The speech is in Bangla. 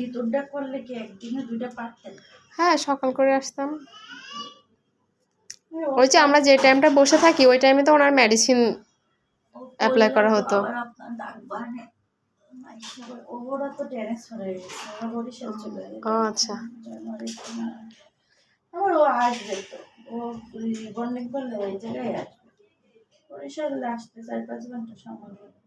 ঋতুটা করলে কি একদিনে 2টা পারতেন? হ্যাঁ, সকাল করে আসতাম। ওই যে আমরা যে টাইমটা বসে থাকি ওই টাইমে তো ওনার মেডিসিন অ্যাপ্লাই করা হতো। আবার আপনার ডাক বাড়ে ওরা তো ট্রান্সফার হয়ে গেছে, ওরা বরিশাল চলে গেছে। আচ্ছা। আবার ও আসবে তো, ও বন্ডিং করলে ওই জায়গায় আসবে। বরিশাল আসতে 4-5 ঘন্টা সময় লাগবে।